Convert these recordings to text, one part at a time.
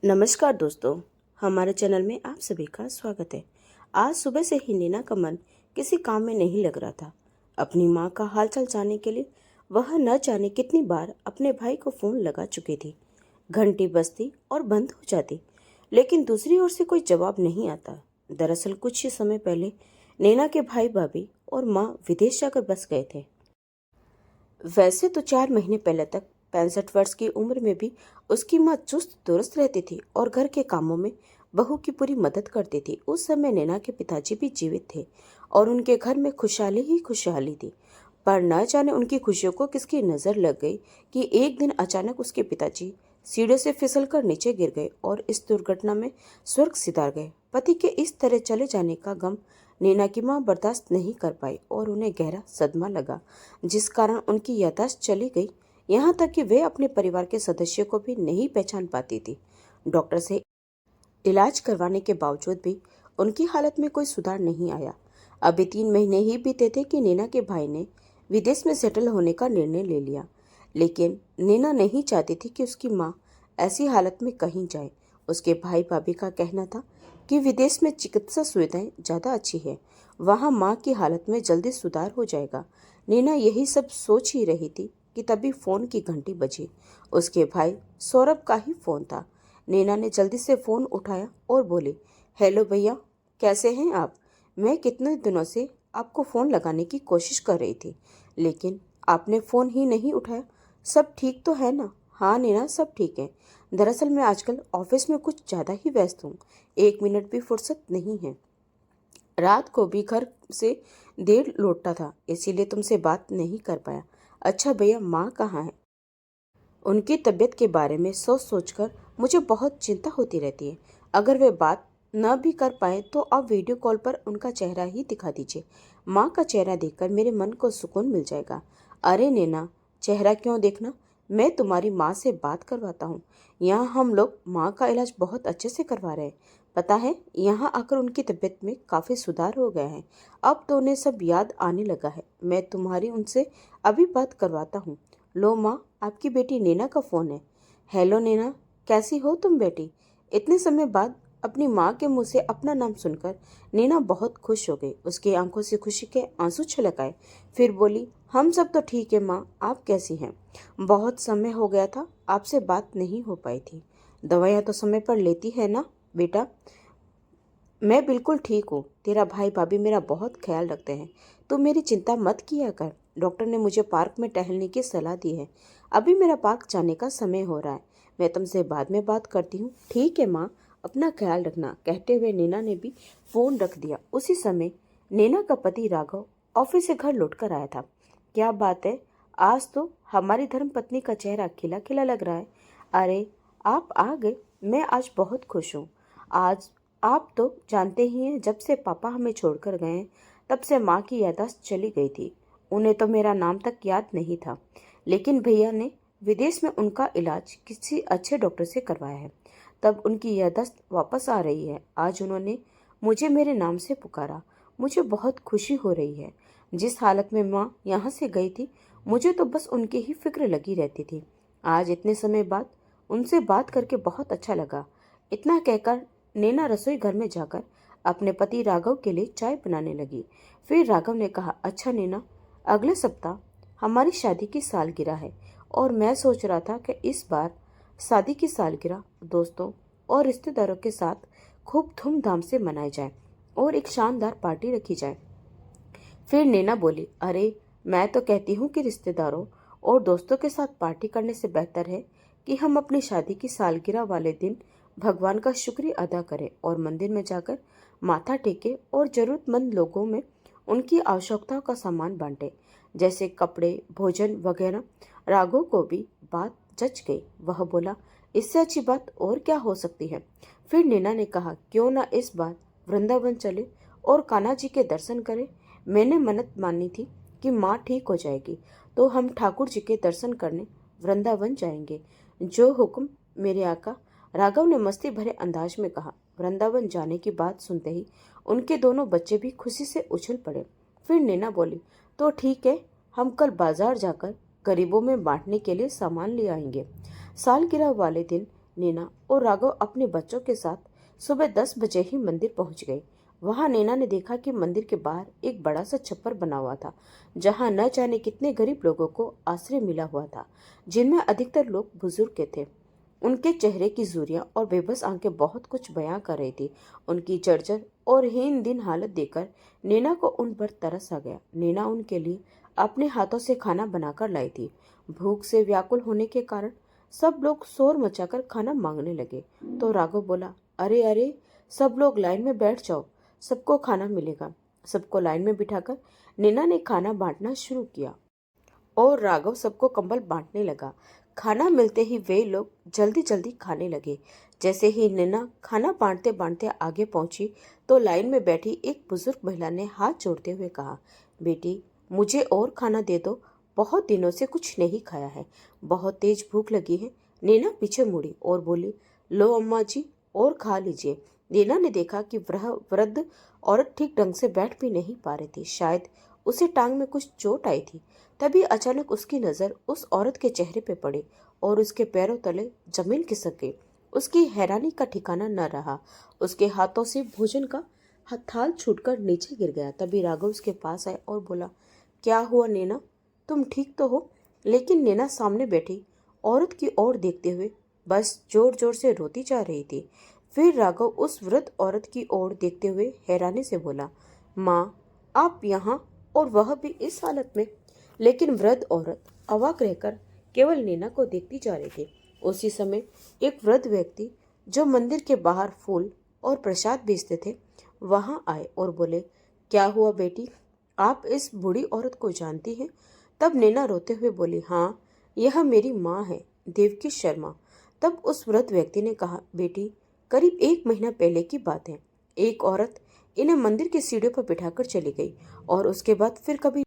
नमस्कार दोस्तों, हमारे चैनल में आप सभी का स्वागत है। आज सुबह से ही नीना का मन किसी काम में नहीं लग रहा था। अपनी माँ का हालचाल जानने के लिए वह न जाने कितनी बार अपने भाई को फोन लगा चुकी थी। घंटी बजती और बंद हो जाती, लेकिन दूसरी ओर से कोई जवाब नहीं आता। दरअसल कुछ ही समय पहले नीना के भाई भाभी और माँ विदेश जाकर बस गए थे। वैसे तो 4 महीने पहले तक 65 वर्ष की उम्र में भी उसकी माँ चुस्त दुरुस्त रहती थी और घर के कामों में बहू की पूरी मदद करती थी। उस समय नैना के पिताजी भी जीवित थे और उनके घर में खुशहाली ही खुशहाली थी। पर न जाने उनकी खुशियों को किसकी नजर लग गई कि एक दिन अचानक उसके पिताजी सीढ़ियों से फिसलकर नीचे गिर गए और इस दुर्घटना में स्वर्ग सिधार गए। पति के इस तरह चले जाने का गम नैना की माँ बर्दाश्त नहीं कर पाई और उन्हें गहरा सदमा लगा, जिस कारण उनकी याददाश्त चली गई। यहाँ तक कि वे अपने परिवार के सदस्यों को भी नहीं पहचान पाती थी। डॉक्टर से इलाज करवाने के बावजूद भी उनकी हालत में कोई सुधार नहीं आया। अभी 3 महीने ही बीते थे कि नैना के भाई ने विदेश में सेटल होने का निर्णय ले लिया, लेकिन नैना नहीं चाहती थी कि उसकी माँ ऐसी हालत में कहीं जाए। उसके भाई भाभी का कहना था कि विदेश में चिकित्सा सुविधाएं ज़्यादा अच्छी है, वहाँ माँ की हालत में जल्दी सुधार हो जाएगा। नैना यही सब सोच ही रही थी कि तभी फोन की घंटी बजी। उसके भाई सौरभ का ही फोन था। नैना ने जल्दी से फोन उठाया और बोली, हेलो भैया, कैसे हैं आप? मैं कितने दिनों से आपको फोन लगाने की कोशिश कर रही थी, लेकिन आपने फोन ही नहीं उठाया। सब ठीक तो है ना? हाँ नैना, सब ठीक है। दरअसल मैं आजकल ऑफिस में कुछ ज़्यादा ही व्यस्त हूँ, 1 मिनट भी फुर्सत नहीं है। रात को भी घर से देर लौटता था, इसीलिए तुमसे बात नहीं कर पाया। अच्छा भैया, माँ कहाँ है? उनकी तबीयत के बारे में सोच सोचकर मुझे बहुत चिंता होती रहती है। अगर वे बात न भी कर पाए तो आप वीडियो कॉल पर उनका चेहरा ही दिखा दीजिए। माँ का चेहरा देखकर मेरे मन को सुकून मिल जाएगा। अरे नैना, चेहरा क्यों देखना, मैं तुम्हारी माँ से बात करवाता हूँ। यहाँ हम लोग माँ का इलाज बहुत अच्छे से करवा रहे हैं। पता है, यहाँ आकर उनकी तबीयत में काफ़ी सुधार हो गया है। अब तो उन्हें सब याद आने लगा है। मैं तुम्हारी उनसे अभी बात करवाता हूँ। लो माँ, आपकी बेटी नैना का फ़ोन है। हेलो नैना, कैसी हो तुम बेटी? इतने समय बाद अपनी माँ के मुंह से अपना नाम सुनकर नैना बहुत खुश हो गई। उसकी आंखों से खुशी के आंसू छलक आए। फिर बोली, हम सब तो ठीक है माँ, आप कैसी हैं? बहुत समय हो गया था, आपसे बात नहीं हो पाई थी। दवाइयाँ तो समय पर लेती है ना बेटा? मैं बिल्कुल ठीक हूँ। तेरा भाई भाभी मेरा बहुत ख्याल रखते हैं, तू मेरी चिंता मत किया कर। डॉक्टर ने मुझे पार्क में टहलने की सलाह दी है। अभी मेरा पार्क जाने का समय हो रहा है। मैं तुमसे बाद में बात करती हूँ। ठीक है माँ, अपना ख्याल रखना। कहते हुए नैना ने भी फोन रख दिया। उसी समय नैना का पति राघव ऑफिस से घर लौट कर आया था। क्या बात है, आज तो हमारी धर्म पत्नी का चेहरा खिला खिला लग रहा है। अरे, आप आ गए, मैं आज बहुत खुश हूँ। आज आप तो जानते ही हैं, जब से पापा हमें छोड़कर गए हैं, तब से माँ की याददाश्त चली गई थी। उन्हें तो मेरा नाम तक याद नहीं था, लेकिन भैया ने विदेश में उनका इलाज किसी अच्छे डॉक्टर से करवाया है, तब उनकी याददाश्त वापस आ रही है। आज उन्होंने मुझे मेरे नाम से पुकारा। मुझे बहुत खुशी हो रही है। जिस हालत में माँ यहाँ से गई थी, मुझे तो बस उनकी ही फिक्र लगी रहती थी। आज इतने समय बाद उनसे बात करके बहुत अच्छा लगा। इतना कहकर नैना रसोई घर में जाकर अपने पति राघव के लिए चाय बनाने लगी। फिर राघव ने कहा, अच्छा नैना, अगले सप्ताह हमारी शादी की सालगिरह है और मैं सोच रहा था कि इस बार शादी की सालगिरह दोस्तों और रिश्तेदारों के साथ खूब धूमधाम से मनाई जाए और एक शानदार पार्टी रखी जाए। फिर नैना बोली, अरे, मैं तो कहती हूँ कि रिश्तेदारों और दोस्तों के साथ पार्टी करने से बेहतर है कि हम अपनी शादी की सालगिरह वाले दिन भगवान का शुक्रिया अदा करें और मंदिर में जाकर माथा टेके और जरूरतमंद लोगों में उनकी आवश्यकताओं का सामान बांटे, जैसे कपड़े, भोजन वगैरह। राघव को भी बात जच गई। वह बोला, इससे अच्छी बात और क्या हो सकती है। फिर नैना ने कहा, क्यों ना इस बार वृंदावन चले और कान्हा जी के दर्शन करें। मैंने मन्नत मानी थी कि माँ ठीक हो जाएगी तो हम ठाकुर जी के दर्शन करने वृंदावन जाएंगे। जो हुक्म मेरे आका। राघव ने मस्ती भरे अंदाज में कहा। वृंदावन जाने की बात सुनते ही उनके दोनों बच्चे भी खुशी से उछल पड़े। फिर नैना बोली, तो ठीक है, हम कल बाजार जाकर गरीबों में बांटने के लिए सामान ले आएंगे। सालगिरह वाले दिन नैना और राघव अपने बच्चों के साथ सुबह 10 बजे ही मंदिर पहुंच गए। वहां नैना ने देखा कि मंदिर के बाहर एक बड़ा सा छप्पर बना हुआ था, जहां न जाने कितने गरीब लोगों को आश्रय मिला हुआ था, जिनमें अधिकतर लोग बुजुर्ग के थे। उनके चेहरे की झुर्रियां और बेबस आंखें बहुत कुछ बयां कर रही थी। उनकी जर्जर और हीन दिन हालत देखकर नैना को उन पर तरस आ गया। नैना उनके लिए अपने हाथों से खाना बनाकर लाई थी। भूख से व्याकुल होने के कारण सब लोग शोर मचाकर खाना मांगने लगे। तो राघव बोला, अरे अरे, सब लोग लाइन में बैठ जाओ, सबको खाना मिलेगा। सबको लाइन में बिठाकर नैना ने खाना बांटना शुरू किया और राघव सबको कंबल बांटने लगा। खाना मिलते ही वे लोग जल्दी जल्दी खाने लगे। जैसे ही नैना खाना बांटते बांटते आगे पहुंची तो लाइन में बैठी एक बुजुर्ग महिला ने हाथ जोड़ते हुए कहा, बेटी, मुझे और खाना दे दो, बहुत दिनों से कुछ नहीं खाया है, बहुत तेज भूख लगी है। नैना पीछे मुड़ी और बोली, लो अम्मा जी, और खा लीजिए। नैना ने देखा कि वह वृद्ध औरत ठीक ढंग से बैठ भी नहीं पा रही थी, शायद उसे टांग में कुछ चोट आई थी। तभी अचानक उसकी नजर उस औरत के चेहरे पे पड़ी और उसके पैरों तले जमीन खिसक गई। उसकी हैरानी का ठिकाना न रहा। उसके हाथों से भोजन का थाल छूटकर नीचे गिर गया। तभी राघव उसके पास आया और बोला, क्या हुआ नैना, तुम ठीक तो हो? लेकिन नैना सामने बैठी औरत की ओर देखते हुए बस जोर जोर से रोती जा रही थी। फिर राघव उस वृद्ध औरत की ओर देखते हुए हैरानी से बोला, माँ, आप यहाँ, और वह भी इस हालत में? लेकिन वृद्ध औरत अवाक रहकर केवल नैना को देखती जा रही थी। उसी समय एक वृद्ध व्यक्ति जो मंदिर के बाहर फूल और प्रसाद बेचते थे वहां आए और बोले, क्या हुआ बेटी, आप इस बूढ़ी औरत को जानती हैं? तब नैना रोते हुए बोली, हाँ, यह मेरी माँ है, देवकी शर्मा। तब उस वृद्ध व्यक्ति ने कहा, बेटी, करीब 1 महीना पहले की बात है। एक औरत इन्हें मंदिर की सीढ़ियों पर बिठाकर चली गई और उसके बाद फिर कभी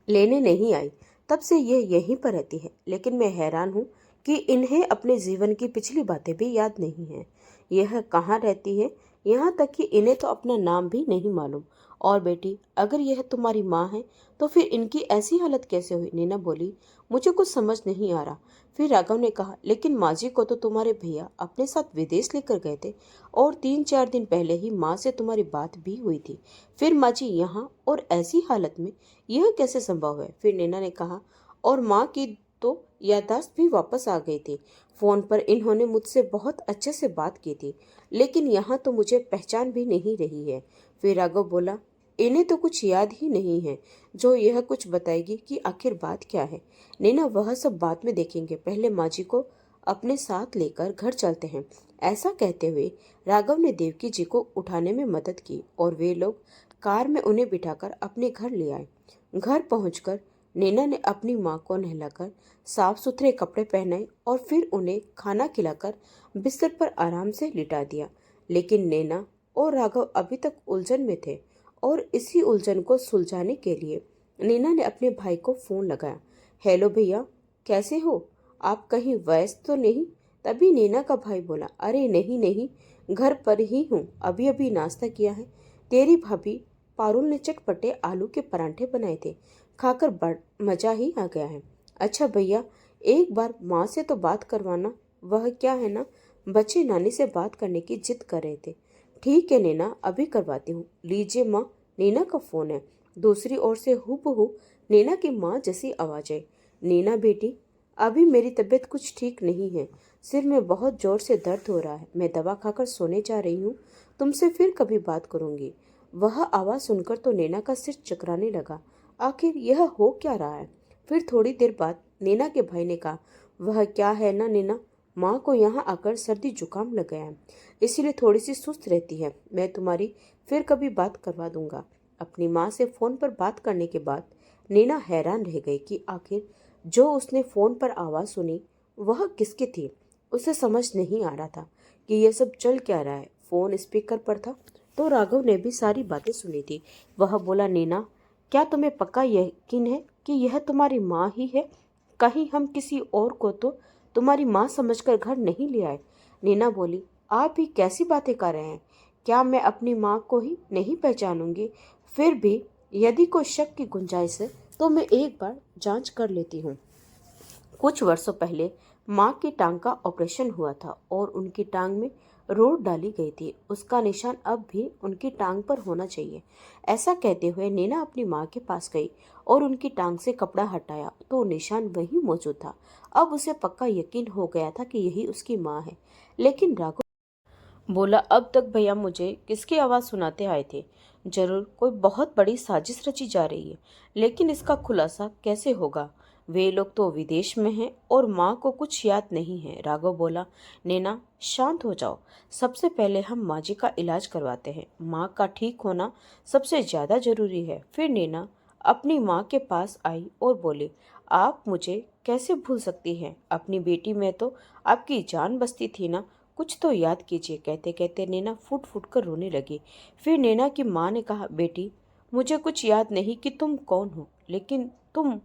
लेने नहीं आई। तब से ये यहीं पर रहती है, लेकिन मैं हैरान हूँ कि इन्हें अपने जीवन की पिछली बातें भी याद नहीं हैं। यह कहाँ रहती है, यहाँ तक कि इन्हें तो अपना नाम भी नहीं मालूम। और बेटी, अगर यह तुम्हारी माँ है तो फिर इनकी ऐसी हालत कैसे हुई? नैना बोली, मुझे कुछ समझ नहीं आ रहा। फिर राघव ने कहा, लेकिन माँ जी को तो तुम्हारे भैया अपने साथ विदेश लेकर गए थे और 3-4 दिन पहले ही माँ से तुम्हारी बात भी हुई थी। फिर माँ जी यहाँ और ऐसी हालत में, यह कैसे संभव है? फिर नैना ने कहा, और माँ की तो याददाश्त भी वापस आ गई थी। फोन पर इन्होंने मुझसे बहुत अच्छे से बात की थी, लेकिन यहाँ तो मुझे पहचान भी नहीं रही है। फिर राघव बोला, इन्हें तो कुछ याद ही नहीं है जो यह कुछ बताएगी कि आखिर बात क्या है। नैना, वह सब बाद में देखेंगे, पहले माँ जी को अपने साथ लेकर घर चलते हैं। ऐसा कहते हुए राघव ने देवकी जी को उठाने में मदद की और वे लोग कार में उन्हें बिठाकर अपने घर ले आए। घर पहुंचकर नैना ने अपनी माँ को नहलाकर साफ सुथरे कपड़े पहनाए और फिर उन्हें खाना खिलाकर बिस्तर पर आराम से लिटा दिया। लेकिन नैना और राघव अभी तक उलझन में थे और इसी उलझन को सुलझाने के लिए नैना ने अपने भाई को फोन लगाया। हेलो भैया, कैसे हो आप, कहीं व्यस्त तो नहीं? तभी नैना का भाई बोला, अरे नहीं नहीं, घर पर ही हूँ, अभी अभी नाश्ता किया है। तेरी भाभी पारुल ने चटपटे आलू के परांठे बनाए थे, खाकर बड़ मजा ही आ गया है। अच्छा भैया, एक बार माँ से तो बात करवाना, वह क्या है ना, बच्चे नानी से बात करने की जिद कर रहे थे। ठीक है नैना, अभी करवाती हूँ, लीजिए माँ, नैना का फोन है। दूसरी ओर से हूबहू नैना की माँ जैसी आवाज आई, नैना बेटी, अभी मेरी तबीयत कुछ ठीक नहीं है, सिर में बहुत जोर से दर्द हो रहा है, मैं दवा खाकर सोने जा रही हूँ, तुमसे फिर कभी बात करूंगी। वह आवाज सुनकर तो नैना का सिर चकराने लगा। आखिर यह हो क्या रहा है? फिर थोड़ी देर बाद नैना के भाई ने कहा, वह क्या है ना नैना, माँ को यहाँ आकर सर्दी जुकाम लग गया है, इसीलिए थोड़ी सी सुस्त रहती है, मैं तुम्हारी फिर कभी बात करवा दूंगा। अपनी माँ से फोन पर बात करने के बाद नैना हैरान रह गई कि आखिर जो उसने फोन पर आवाज सुनी वह किसकी थी। उसे समझ नहीं आ रहा था कि यह सब चल क्या रहा है। फोन स्पीकर पर था तो राघव ने भी सारी बातें सुनी थी। वह बोला, नैना, क्या तुम्हें पक्का यकीन है कि यह तुम्हारी माँ ही है? कहीं हम किसी और को तो तुम्हारी माँ समझकर घर नहीं ले आए? नैना बोली, आप ही कैसी बातें कर रहे हैं, क्या मैं अपनी माँ को ही नहीं पहचानूंगी? फिर भी यदि कोई शक की गुंजाइश है तो मैं एक बार जांच कर लेती हूँ। कुछ वर्षों पहले माँ की टांग का ऑपरेशन हुआ था और उनकी टांग में रोड डाली गई थी। उसका निशान अब भी उनकी टांग पर होना चाहिए। ऐसा कहते हुए नैना अपनी माँ के पास गई और उनकी टांग से कपड़ा हटाया तो निशान वहीं मौजूद था। अब उसे पक्का यकीन हो गया था कि यही उसकी माँ है। लेकिन राघव बोला, अब तक भैया मुझे किसकी आवाज़ सुनाते आए थे। जरूर कोई बहुत बड़ी साजिश रची जा रही है, लेकिन इसका खुलासा कैसे होगा। वे लोग तो विदेश में हैं और माँ को कुछ याद नहीं है। राघव बोला, नैना शांत हो जाओ। सबसे पहले हम माँ जी का इलाज करवाते हैं। माँ का ठीक होना सबसे ज़्यादा जरूरी है। फिर नैना अपनी माँ के पास आई और बोली, आप मुझे कैसे भूल सकती हैं। अपनी बेटी में तो आपकी जान बसती थी ना। कुछ तो याद कीजिए। कहते कहते नैना फुट फुट कर रोने लगी। फिर नैना की माँ ने कहा, बेटी मुझे कुछ याद नहीं कि तुम कौन हो, लेकिन तुम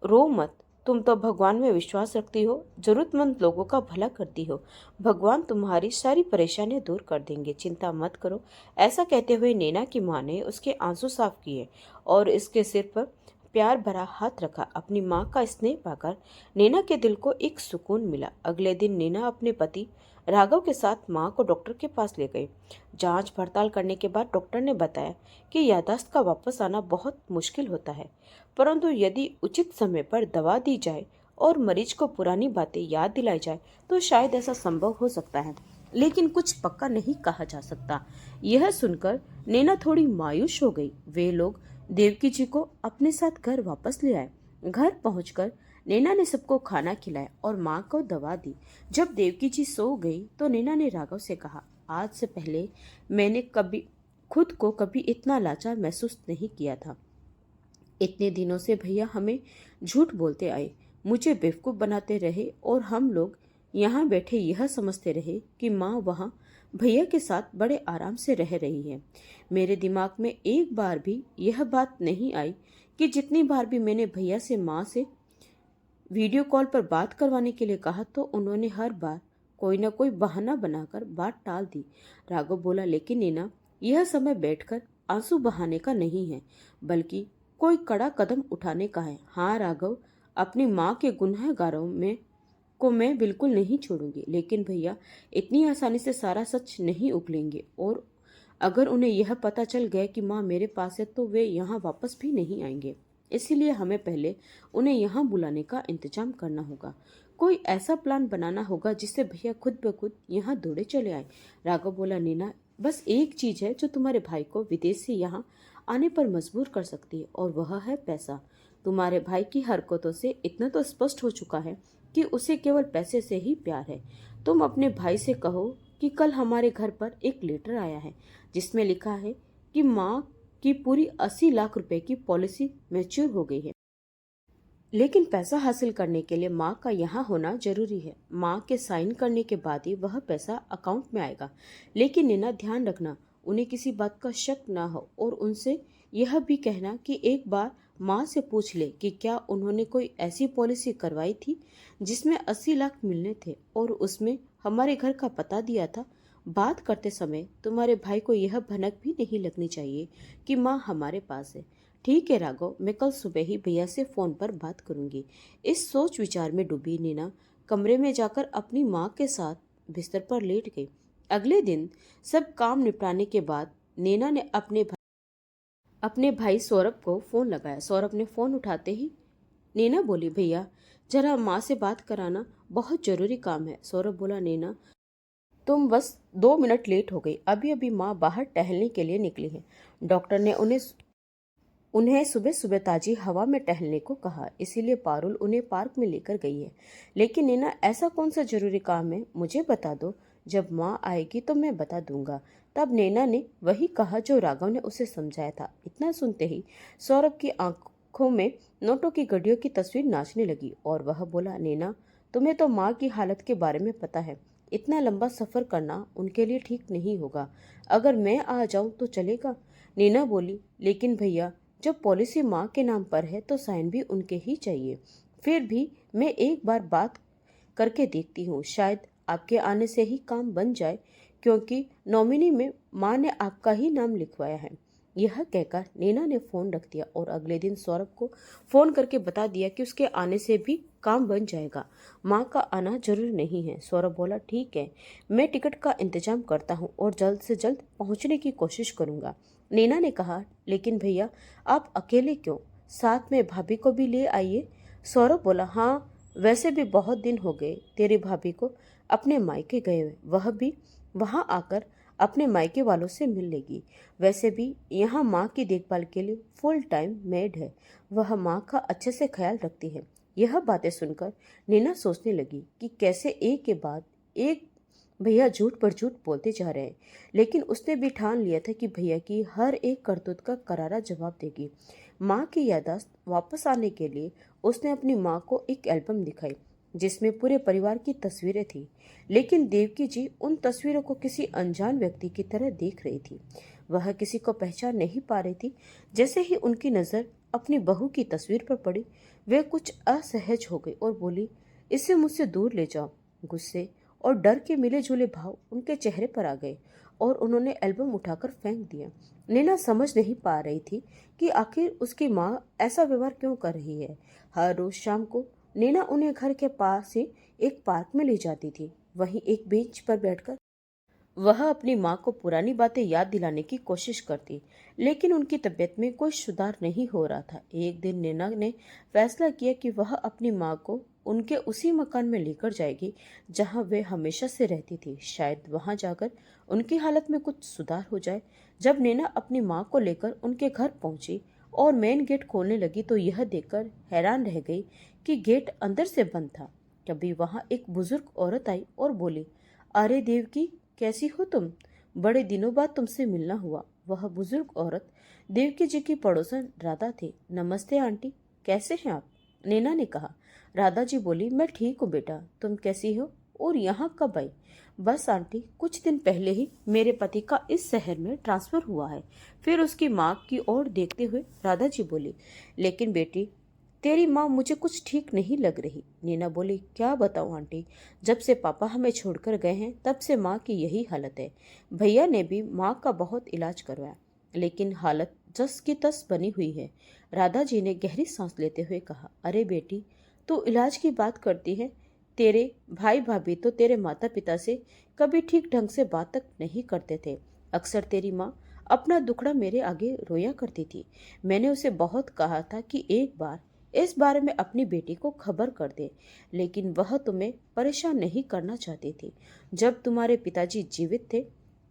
रो मत। तुम तो भगवान में विश्वास रखती हो, जरूरतमंद लोगों का भला करती हो। भगवान तुम्हारी सारी परेशानियां दूर कर देंगे, चिंता मत करो। ऐसा कहते हुए नैना की माँ ने उसके आंसू साफ किए और इसके सिर पर प्यार भरा हाथ रखा। अपनी माँ का स्नेह पाकर नैना के दिल को एक सुकून मिला। अगले दिन नैना अपने पति राघव के साथ माँ को डॉक्टर के पास ले गई। जांच पड़ताल करने के बाद डॉक्टर ने बताया कि याददाश्त का वापस आना बहुत मुश्किल होता है, परंतु यदि उचित समय पर दवा दी जाए और मरीज को पुरानी बातें याद दिलाई जाए तो शायद ऐसा संभव हो सकता है, लेकिन कुछ पक्का नहीं कहा जा सकता। यह सुनकर नैना थोड़ी मायूस हो गई। वे लोग देवकी जी को अपने साथ घर वापस ले आए। घर पहुंचकर नैना ने सबको खाना खिलाया और माँ को दवा दी। जब देवकी जी सो गई तो नैना ने राघव से कहा, आज से पहले मैंने कभी खुद को कभी इतना लाचार महसूस नहीं किया था। इतने दिनों से भैया हमें झूठ बोलते आए, मुझे बेवकूफ़ बनाते रहे और हम लोग यहाँ बैठे यह समझते रहे कि माँ वहाँ भैया के साथ बड़े आराम से रह रही है। मेरे दिमाग में एक बार भी यह बात नहीं आई कि जितनी बार भी मैंने भैया से माँ से वीडियो कॉल पर बात करवाने के लिए कहा तो उन्होंने हर बार कोई न कोई बहाना बनाकर बात टाल दी। राघव बोला, लेकिन नैना यह समय बैठकर आंसू बहाने का नहीं है, बल्कि कोई कड़ा कदम उठाने का है। हाँ राघव, अपनी माँ के गुनहगारों में को मैं बिल्कुल नहीं छोड़ूंगी, लेकिन भैया इतनी आसानी से सारा सच नहीं उगलेंगे और अगर उन्हें यह पता चल गया कि माँ मेरे पास है तो वे यहाँ वापस भी नहीं आएंगे। इसीलिए हमें पहले उन्हें यहाँ बुलाने का इंतजाम करना होगा। कोई ऐसा प्लान बनाना होगा जिससे भैया खुद ब खुद यहाँ दौड़े चले आए। राघव बोला, नीना बस एक चीज है जो तुम्हारे भाई को विदेश से यहाँ आने पर मजबूर कर सकती है और वह है पैसा। तुम्हारे भाई की हरकतों से इतना तो स्पष्ट हो चुका है कि उसे केवल पैसे से ही प्यार है। तुम अपने भाई से कहो कि कल हमारे घर पर एक लेटर आया है जिसमें लिखा है कि माँ की पूरी 80 लाख रुपए की पॉलिसी मैच्योर हो गई है, लेकिन पैसा हासिल करने के लिए माँ का यहाँ होना जरूरी है। माँ के साइन करने के बाद ही वह पैसा अकाउंट में आएगा। लेकिन नैना ध्यान रखना, उन्हें किसी बात का शक ना हो और उनसे यह भी कहना कि एक बार माँ से पूछ ले कि क्या उन्होंने कोई ऐसी पॉलिसी करवाई थी जिसमें 80 लाख मिलने थे और उसमें हमारे घर का पता दिया था। बात करते समय तुम्हारे भाई को यह भनक भी नहीं लगनी चाहिए कि माँ हमारे पास है। ठीक है राघव, मैं कल सुबह ही भैया से फोन पर बात करूंगी। इस सोच विचार में डूबी नैना कमरे में जाकर अपनी माँ के साथ बिस्तर पर लेट गई। अगले दिन सब काम निपटाने के बाद नैना ने अपने भाई सौरभ को फोन लगाया। सौरभ ने फोन उठाते ही नैना बोली, भैया जरा माँ से बात कराना, बहुत जरूरी काम है। सौरभ बोला, नैना तुम बस 2 मिनट लेट हो गई, अभी अभी माँ बाहर टहलने के लिए निकली है। डॉक्टर ने उन्हें सुबह सुबह ताजी हवा में टहलने को कहा, इसीलिए पारुल उन्हें पार्क में लेकर गई है। लेकिन नैना ऐसा कौन सा जरूरी काम है, मुझे बता दो, जब माँ आएगी तो मैं बता दूंगा। तब नैना ने वही कहा जो राघव ने उसे समझाया था। इतना सुनते ही सौरभ की आंखों में नोटों की गड्डियों की तस्वीर नाचने लगी और वह बोला, नैना तुम्हें तो माँ की हालत के बारे में पता है, इतना लंबा सफर करना उनके लिए ठीक नहीं होगा। अगर मैं आ जाऊं तो चलेगा। नैना बोली, लेकिन भैया जब पॉलिसी माँ के नाम पर है तो साइन भी उनके ही चाहिए। फिर भी मैं एक बार बात करके देखती हूँ, शायद आपके आने से ही काम बन जाए, क्योंकि नॉमिनी में माँ ने आपका ही नाम लिखवाया है। यह कहकर नैना ने फोन रख दिया और अगले दिन सौरभ को फोन करके बता दिया कि उसके आने से भी काम बन जाएगा, माँ का आना जरूरी नहीं है। सौरभ बोला, ठीक है, मैं टिकट का इंतजाम करता हूँ और जल्द से जल्द पहुँचने की कोशिश करूँगा। नैना ने कहा, लेकिन भैया आप अकेले क्यों, साथ में भाभी को भी ले आइए। सौरभ बोला, हाँ वैसे भी बहुत दिन हो गए तेरी भाभी को अपने मायके गए हुए, वह भी वहाँ आकर अपने मायके वालों से मिल लेगी। वैसे भी यहाँ माँ की देखभाल के लिए फुल टाइम मेड है, वह माँ का अच्छे से ख्याल रखती है। यह बातें सुनकर नीना सोचने लगी कि कैसे एक के बाद एक भैया झूठ पर झूठ बोलते जा रहे हैं, लेकिन उसने भी ठान लिया था कि भैया की हर एक करतूत का करारा जवाब देगी। माँ की याददाश्त वापस आने के लिए उसने अपनी माँ को एक एल्बम दिखाई जिसमें पूरे परिवार की तस्वीरें थी, लेकिन देवकी जी उन तस्वीरों को किसी अनजान व्यक्ति की तरह देख रही थी। वह किसी को पहचान नहीं पा रही थी। जैसे ही उनकी नज़र अपनी बहू की तस्वीर पर पड़ी, वे कुछ असहज हो गई और बोली, इसे मुझसे दूर ले जाओ। गुस्से और डर के मिले जुले भाव उनके चेहरे पर आ गए और उन्होंने एल्बम उठाकर फेंक दिया। नैना समझ नहीं पा रही थी कि आखिर उसकी माँ ऐसा व्यवहार क्यों कर रही है। हर रोज शाम को नैना उन्हें घर के पास ही एक पार्क में ले जाती थी। वहीं एक बेंच पर बैठकर वह अपनी माँ को पुरानी बातें याद दिलाने की कोशिश करती, लेकिन उनकी तबीयत में कोई सुधार नहीं हो रहा था। एक दिन नैना ने फैसला किया कि वह अपनी माँ को उनके उसी मकान में लेकर जाएगी जहाँ वे हमेशा से रहती थी। शायद वहाँ जाकर उनकी हालत में कुछ सुधार हो जाए। जब नैना अपनी माँ को लेकर उनके घर पहुंची और मेन गेट खोलने लगी तो यह देखकर हैरान रह गई कि गेट अंदर से बंद था। तभी वहाँ एक बुजुर्ग औरत आई और बोली, अरे देवकी, कैसी हो तुम, बड़े दिनों बाद तुमसे मिलना हुआ। वह बुजुर्ग औरत देवकी जी की पड़ोसन राधा थी। नमस्ते आंटी, कैसे हैं आप, नैना ने कहा। राधा जी बोली, मैं ठीक हूँ बेटा, तुम कैसी हो और यहाँ कब आई। बस आंटी, कुछ दिन पहले ही मेरे पति का इस शहर में ट्रांसफर हुआ है। फिर उसकी माँ की ओर देखते हुए राधा जी बोली, लेकिन बेटी तेरी माँ मुझे कुछ ठीक नहीं लग रही। नैना बोली, क्या बताऊं आंटी, जब से पापा हमें छोड़कर गए हैं तब से माँ की यही हालत है। भैया ने भी माँ का बहुत इलाज करवाया, लेकिन हालत जस की तस बनी हुई है। राधा जी ने गहरी सांस लेते हुए कहा, अरे बेटी, तू इलाज की बात करती है, तेरे भाई भाभी तो तेरे माता पिता से कभी ठीक ढंग से बात तक नहीं करते थे। अक्सर तेरी माँ अपना दुखड़ा मेरे आगे रोया करती थी। मैंने उसे बहुत कहा था कि एक बार इस बारे में अपनी बेटी को खबर कर दे, लेकिन वह तुम्हें परेशान नहीं करना चाहती थी। जब तुम्हारे पिताजी जीवित थे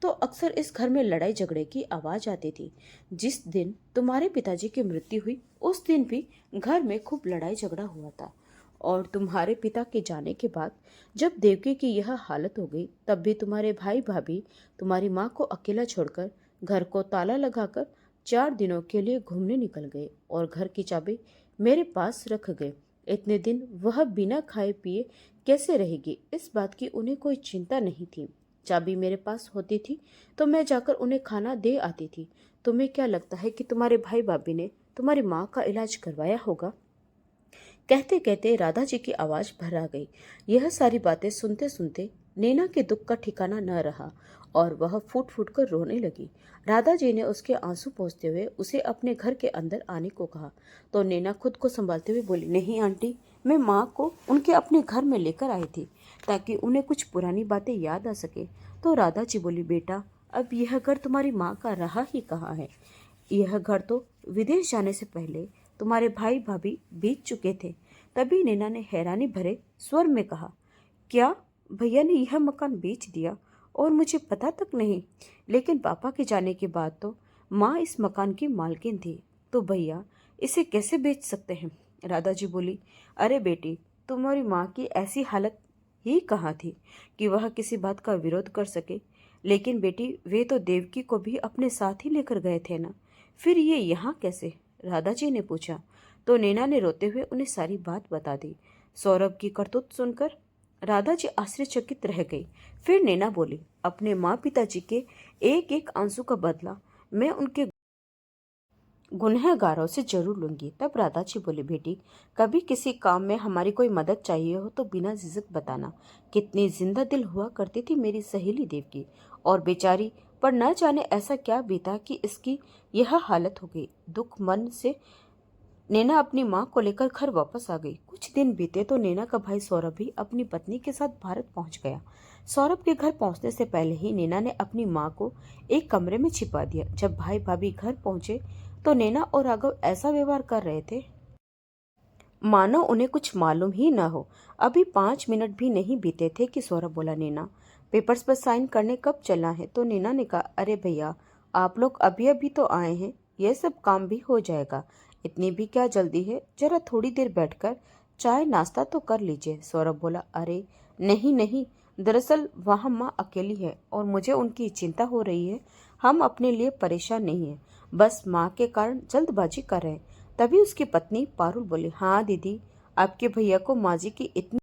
तो अक्सर इस घर में लड़ाई झगड़े की आवाज आती थी। जिस दिन तुम्हारे पिताजी की मृत्यु हुई उस दिन भी घर में खूब लड़ाई झगड़ा हुआ था। और तुम्हारे पिता के जाने के बाद जब देवकी की यह हालत हो गई तब भी तुम्हारे भाई भाभी तुम्हारी माँ को अकेला छोड़कर घर को ताला लगाकर 4 दिनों के लिए घूमने निकल गए और घर की चाबी मेरे पास रख गए। इतने दिन वह बिना खाए पिए कैसे रहेगी, इस बात की उन्हें कोई चिंता नहीं थी। चाबी मेरे पास होती थी तो मैं जाकर उन्हें खाना दे आती थी। तुम्हें क्या लगता है कि तुम्हारे भाई भाभी ने तुम्हारी माँ का इलाज करवाया होगा। कहते कहते राधा जी की आवाज भर आ गई। यह सारी बातें सुनते सुनते नैना के दुख का ठिकाना न रहा और वह फूट फूट कर रोने लगी। राधा जी ने उसके आंसू पोंछते हुए उसे अपने घर के अंदर आने को कहा तो नैना खुद को संभालते हुए बोली, नहीं आंटी, मैं माँ को उनके अपने घर में लेकर आई थी ताकि उन्हें कुछ पुरानी बातें याद आ सके। तो राधा जी बोली, बेटा, अब यह घर तुम्हारी माँ का रहा ही कहाँ है। यह घर तो विदेश जाने से पहले तुम्हारे भाई भाभी बीत चुके थे। तभी नैना ने हैरानी भरे स्वर में कहा, क्या भैया ने यह मकान बेच दिया और मुझे पता तक नहीं। लेकिन पापा के जाने के बाद तो माँ इस मकान की मालकिन थी, तो भैया इसे कैसे बेच सकते हैं। राधा जी बोली, अरे बेटी, तुम्हारी माँ की ऐसी हालत ही कहाँ थी कि वह किसी बात का विरोध कर सके। लेकिन बेटी, वे तो देवकी को भी अपने साथ ही लेकर गए थे ना, फिर ये यहाँ कैसे, राधा जी ने पूछा। तो नैना ने रोते हुए उन्हें सारी बात बता दी। सौरभ की करतूत सुनकर राधा जी आश्चर्यचकित रह गई। फिर नैना बोली, अपने माँ पिताजी के एक एक आंसू का बदला मैं उनके गुनहगारों से जरूर लूंगी। तब राधा जी बोली, बेटी, कभी किसी काम में हमारी कोई मदद चाहिए हो तो बिना झिझक बताना। कितनी जिंदा दिल हुआ करती थी मेरी सहेली देवकी, और बेचारी पर न जाने ऐसा क्या बीता कि इसकी यह हालत हो गई। दुख मन से नैना अपनी माँ को लेकर घर वापस आ गई। कुछ दिन बीते तो नैना का भाई सौरभ भी अपनी पत्नी के साथ भारत पहुंच गया। सौरभ के घर पहुंचने से पहले ही नैना ने अपनी माँ को एक कमरे में छिपा दिया। जब भाई भाभी घर पहुंचे तो नैना और राघव ऐसा व्यवहार कर रहे थे मानो उन्हें कुछ मालूम ही न हो। अभी 5 मिनट भी नहीं बीते थे कि सौरभ बोला, नैना पेपर्स पर साइन करने कब चलना है? तो नैना ने कहा, अरे भैया आप लोग अभी अभी तो आए हैं, यह सब काम भी हो जाएगा, इतनी भी क्या जल्दी है, जरा थोड़ी देर बैठकर चाय नाश्ता तो कर लीजिए। सौरभ बोला, अरे नहीं नहीं, दरअसल वहाँ माँ अकेली है और मुझे उनकी चिंता हो रही है। हम अपने लिए परेशान नहीं है, बस माँ के कारण जल्दबाजी कर रहे हैं। तभी उसकी पत्नी पारुल बोली, हाँ दीदी, आपके भैया को माँ जी की इतनी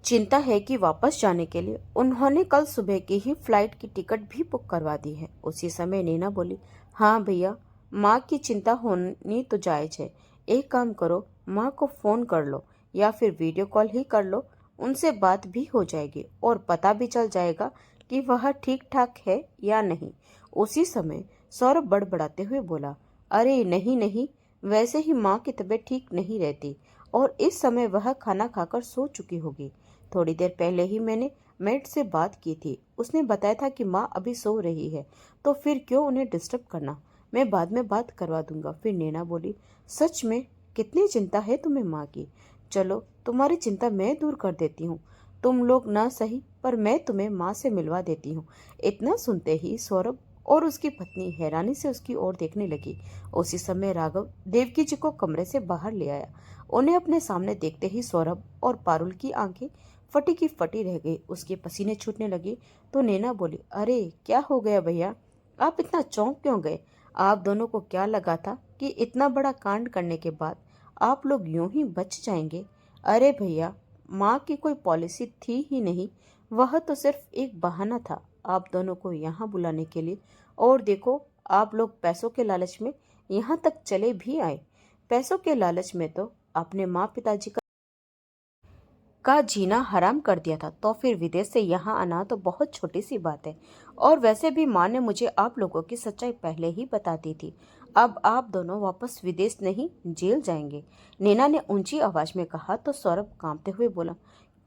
चिंता है कि वापस जाने के लिए उन्होंने कल सुबह की ही फ्लाइट की टिकट भी बुक करवा दी है। उसी समय नैना बोली, हाँ भैया, माँ की चिंता होनी तो जायज है। एक काम करो, माँ को फोन कर लो या फिर वीडियो कॉल ही कर लो, उनसे बात भी हो जाएगी और पता भी चल जाएगा कि वह ठीक ठाक है या नहीं। उसी समय सौरभ बड़बड़ाते हुए बोला, अरे नहीं नहीं, वैसे ही माँ की तबीयत ठीक नहीं रहती और इस समय वह खाना खाकर सो चुकी होगी। थोड़ी देर पहले ही मैंने मेड से बात की थी, उसने बताया था कि माँ अभी सो रही है, तो फिर क्यों उन्हें डिस्टर्ब करना, मैं बाद में बात करवा दूंगा। फिर नैना बोली, सच में कितनी चिंता है तुम्हें माँ की। चलो तुम्हारी चिंता मैं दूर कर देती हूँ, तुम लोग ना सही पर मैं तुम्हें माँ से मिलवा देती हूँ। इतना सुनते ही सौरभ और उसकी पत्नी हैरानी से उसकी ओर देखने लगी। उसी समय राघव देवकी जी को कमरे से बाहर ले आया। उन्हें अपने सामने देखते ही सौरभ और पारुल की आंखें फटी की फटी रह गई, उसके पसीने छूटने लगे। तो नैना बोली, अरे क्या हो गया भैया, आप इतना चौंक क्यों गए? आप दोनों को क्या लगा था कि इतना बड़ा कांड करने के बाद आप लोग यूं ही बच जाएंगे? अरे भैया, माँ की कोई पॉलिसी थी ही नहीं, वह तो सिर्फ एक बहाना था आप दोनों को यहाँ बुलाने के लिए। और देखो, आप लोग पैसों के लालच में यहाँ तक चले भी आए। पैसों के लालच में तो आपने माँ पिताजी का जीना हराम कर दिया था, तो फिर विदेश से यहाँ आना तो बहुत छोटी सी बात है। और वैसे भी माँ ने मुझे आप लोगों की सच्चाई पहले ही बता दी थी। अब आप दोनों वापस विदेश नहीं, जेल जाएंगे। नैना ने ऊंची आवाज में कहा। तो सौरभ कांपते हुए बोला,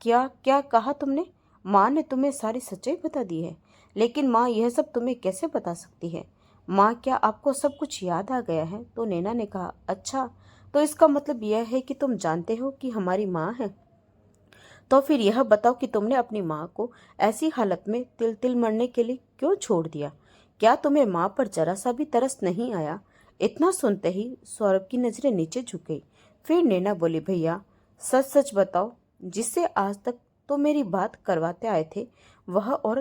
क्या क्या कहा तुमने? माँ ने तुम्हें सारी सच्चाई बता दी है? लेकिन माँ, यह सब तुम्हें कैसे बता सकती है? माँ, क्या आपको सब कुछ याद आ गया है? तो नैना ने कहा, अच्छा, तो इसका मतलब यह है कि तुम जानते हो कि हमारी माँ है। तो फिर यह बताओ कि तुमने अपनी माँ को ऐसी हालत में तिल तिल मरने के लिए क्यों छोड़ दिया? क्या तुम्हें माँ पर जरा सा भी तरस नहीं आया? इतना सुनते ही सौरभ की नजरें नीचे झुक गई। फिर नैना बोली, भैया सच सच बताओ, जिससे आज तक तो मेरी बात करवाते आए थे, वह औरत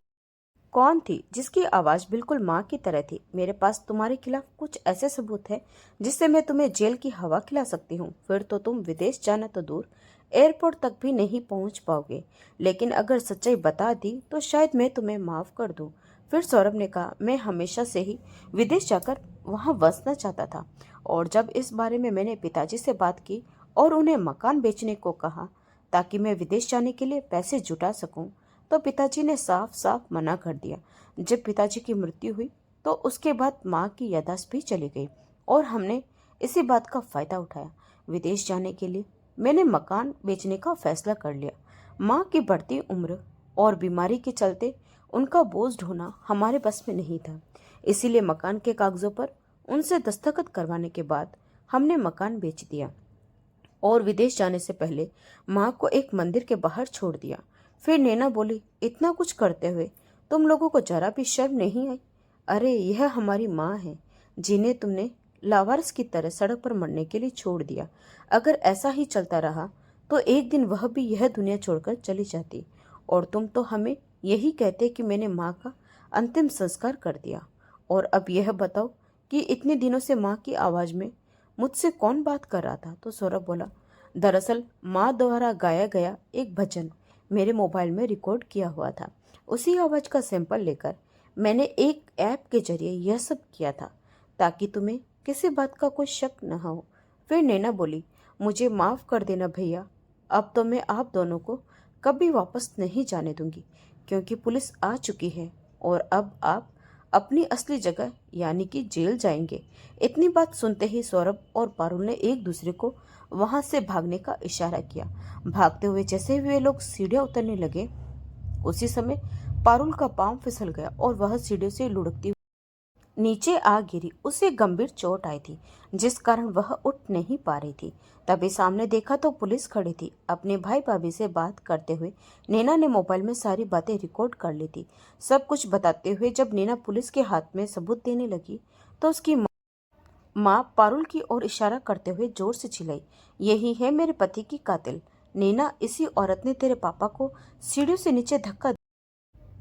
कौन थी जिसकी आवाज बिल्कुल माँ की तरह थी? मेरे पास तुम्हारे खिलाफ कुछ ऐसे सबूत है जिससे मैं तुम्हें जेल की हवा खिला सकती हूँ। फिर तो तुम विदेश जाना तो दूर, एयरपोर्ट तक भी नहीं पहुंच पाओगे। लेकिन अगर सच्चाई बता दी तो शायद मैं तुम्हें माफ कर दूं। फिर सौरभ ने कहा, मैं हमेशा से ही विदेश जाकर वहां बसना चाहता था, और जब इस बारे में मैंने पिताजी से बात की और उन्हें मकान बेचने को कहा ताकि मैं विदेश जाने के लिए पैसे जुटा सकूं, तो पिताजी ने साफ साफ मना कर दिया। जब पिताजी की मृत्यु हुई तो उसके बाद माँ की याददाश्त भी चली गई और हमने इसी बात का फायदा उठाया। विदेश जाने के लिए मैंने मकान बेचने का फैसला कर लिया। माँ की बढ़ती उम्र और बीमारी के चलते उनका बोझ ढोना हमारे बस में नहीं था। इसीलिए मकान के कागजों पर उनसे दस्तखत करवाने के बाद हमने मकान बेच दिया और विदेश जाने से पहले माँ को एक मंदिर के बाहर छोड़ दिया। फिर नैना बोली, इतना कुछ करते हुए तुम लोगों को जरा भी शर्म नहीं आई? अरे यह हमारी माँ है जिन्हें तुमने लावारिस की तरह सड़क पर मरने के लिए छोड़ दिया। अगर ऐसा ही चलता रहा तो एक दिन वह भी यह दुनिया छोड़कर चली जाती और तुम तो हमें यही कहते कि मैंने माँ का अंतिम संस्कार कर दिया। और अब यह बताओ कि इतने दिनों से माँ की आवाज में मुझसे कौन बात कर रहा था? तो सौरभ बोला, दरअसल माँ द्वारा गाया गया एक भजन मेरे मोबाइल में रिकॉर्ड किया हुआ था। उसी आवाज का सैंपल लेकर मैंने एक ऐप के जरिए यह सब किया था ताकि तुम्हें किसी बात का कोई शक न हो। फिर नैना बोली, मुझे माफ कर देना भैया, अब तो मैं आप दोनों को कभी वापस नहीं जाने दूंगी, क्योंकि पुलिस आ चुकी है और अब आप अपनी असली जगह यानी कि जेल जाएंगे। इतनी बात सुनते ही सौरभ और पारुल ने एक दूसरे को वहां से भागने का इशारा किया। भागते हुए जैसे ही वे लोग सीढ़ियां उतरने लगे, उसी समय पारुल का पांव फिसल गया और वह सीढ़ियों से लुढ़कती नीचे आ गिरी। उसे गंभीर चोट आई थी, जिस कारण वह उठ नहीं पा रही थी। तभी सामने देखा तो पुलिस खड़ी थी। अपने भाई भाभी से बात करते हुए नैना ने मोबाइल में सारी बातें रिकॉर्ड कर ली थी। सब कुछ बताते हुए जब नैना पुलिस के हाथ में सबूत देने लगी तो उसकी माँ पारुल की ओर इशारा करते हुए जोर से चिल्लाई, यही है मेरे पति की कातिल नैना। इसी औरत ने तेरे पापा को सीढ़ियों से नीचे धक्का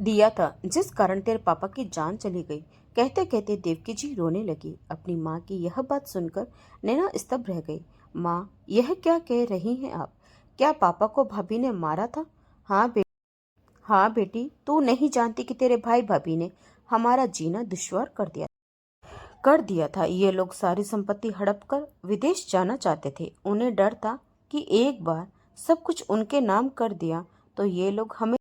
दिया था, जिस कारण तेरे पापा की जान चली गई। कहते कहते देवकी जी रोने लगी। अपनी माँ की यह बात सुनकर नैना स्तब्ध रह गई। माँ, यह क्या कह रही हैं आप? क्या पापा को भाभी ने मारा था? हाँ बेटी, तू नहीं जानती कि तेरे भाई भाभी ने हमारा जीना दुश्वार कर दिया था। ये लोग सारी संपत्ति हड़प कर विदेश जाना चाहते थे। उन्हें डर था कि एक बार सब कुछ उनके नाम कर दिया तो ये लोग हमें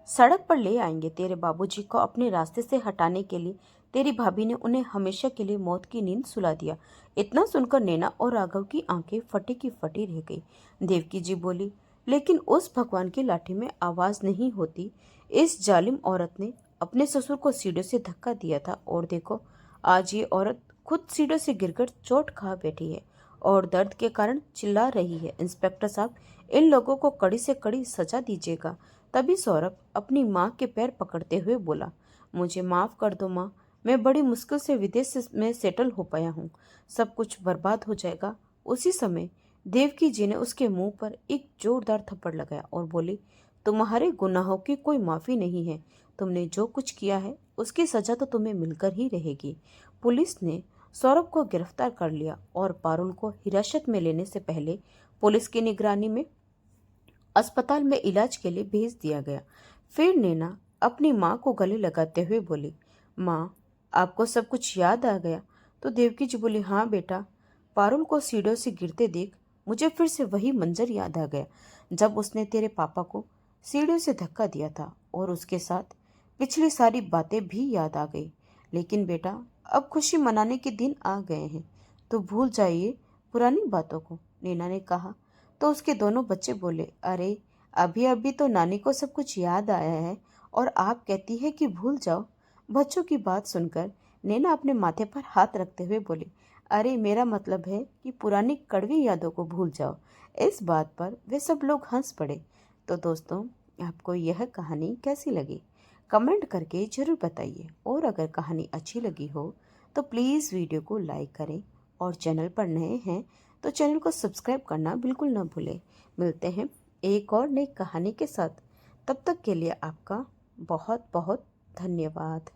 सड़क पर ले आएंगे। तेरे बाबूजी को अपने रास्ते से हटाने के लिए तेरी भाभी ने उन्हें हमेशा के लिए मौत की नींद सुला दिया। इतना सुनकर नैना और राघव की आंखें फटी की फटी रह गई। देवकी जी बोली, लेकिन उस भगवान की लाठी में आवाज नहीं होती। इस जालिम औरत ने अपने ससुर को सीढ़ियों से धक्का दिया था और देखो, आज ये औरत खुद सीढ़ियों से गिरकर चोट खा बैठी है और दर्द के कारण चिल्ला रही है। इंस्पेक्टर साहब, इन लोगों को कड़ी से कड़ी सजा दीजिएगा। तभी सौरभ अपनी माँ के पैर पकड़ते हुए बोला, मुझे माफ कर दो माँ, मैं बड़ी मुश्किल से में सेटल हो पाया हूँ। सब कुछ बर्बाद हो जाएगा। उसी समय देवकी जी ने उसके मुंह पर एक जोरदार थप्पड़ लगाया और बोली, तुम्हारे गुनाहों की कोई माफी नहीं है। तुमने जो कुछ किया है उसकी सजा तो तुम्हें मिलकर ही रहेगी। पुलिस ने सौरभ को गिरफ्तार कर लिया और पारुल को हिरासत में लेने से पहले पुलिस की निगरानी में अस्पताल में इलाज के लिए भेज दिया गया। फिर नैना अपनी माँ को गले लगाते हुए बोली, माँ, आपको सब कुछ याद आ गया? तो देवकी जी बोली, हाँ बेटा, पारुल को सीढ़ियों से गिरते देख मुझे फिर से वही मंजर याद आ गया जब उसने तेरे पापा को सीढ़ियों से धक्का दिया था, और उसके साथ पिछली सारी बातें भी याद आ गई। लेकिन बेटा, अब खुशी मनाने के दिन आ गए हैं, तो भूल जाइए पुरानी बातों को, नैना ने कहा। तो उसके दोनों बच्चे बोले, अरे अभी अभी तो नानी को सब कुछ याद आया है और आप कहती है कि भूल जाओ। बच्चों की बात सुनकर नैना अपने माथे पर हाथ रखते हुए बोली, अरे मेरा मतलब है कि पुरानी कड़वी यादों को भूल जाओ। इस बात पर वे सब लोग हंस पड़े। तो दोस्तों, आपको यह कहानी कैसी लगी? कमेंट करके जरूर बताइए, और अगर कहानी अच्छी लगी हो तो प्लीज़ वीडियो को लाइक करें, और चैनल पर नए हैं तो चैनल को सब्सक्राइब करना बिल्कुल ना भूलें। मिलते हैं एक और नई कहानी के साथ। तब तक के लिए आपका बहुत बहुत धन्यवाद।